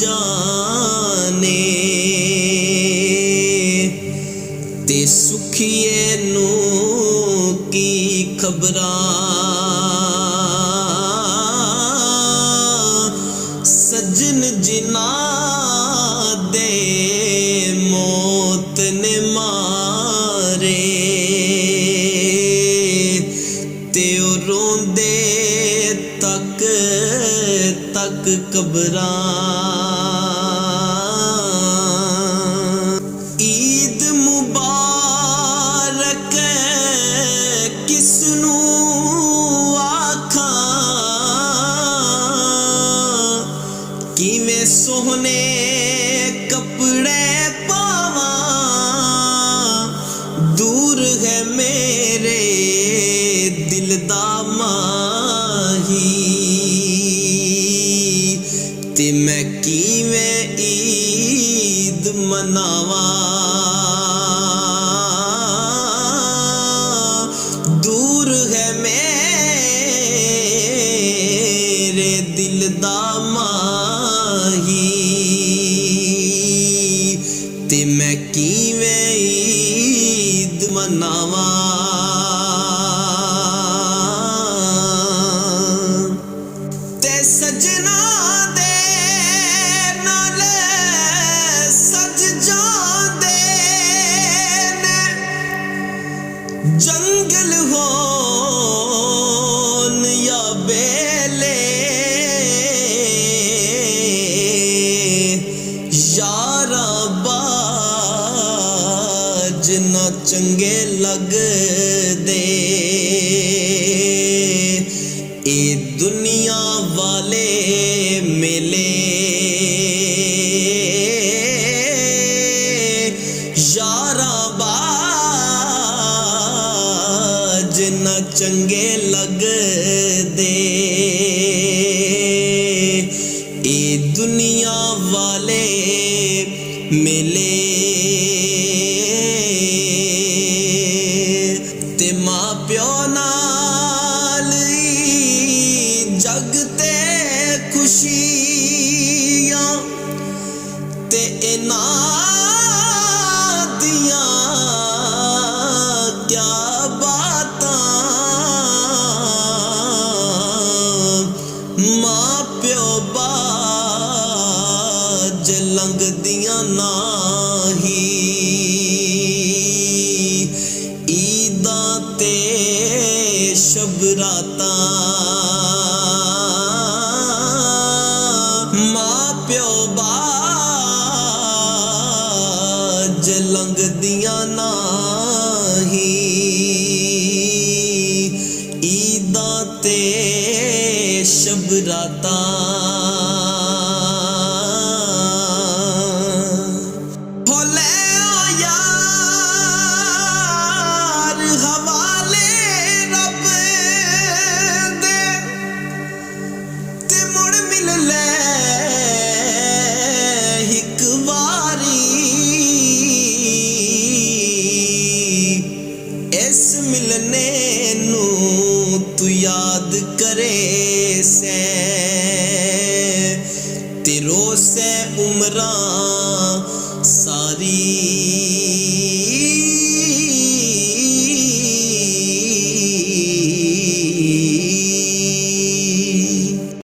जाने ते सुखिए नू की खबरां सजन जिना दे मौत ने मारे ते रोंदे तक तक कबरां। ईद मुबारक किसनू आखां किवें सोहने कपड़े पावां दूर है मेरे दिल दा माही ते मैं किवें ईद मनावां दूर है मेरे दिल दा माही ते मैं किवें ईद मनावां। ते सजना दे नाल सज जांदे ने जंगल होन या बेले यारा बाज ना चंगे लगदे ए दुनिया वाले मेले यारा बाज ना चंगे लगदे ए दुनिया वाले मेले ते मां प्यो नाल जगते खुशियां ते इन्हां दियां क्या बातां मां प्यो बाज लंघदियां नाही ईदां ते शबरातां मां प्यो बाज लंघदियां नाही ईदां ते शबरातां। मिलने नू तू याद करे से तेरो से उम्रां सारी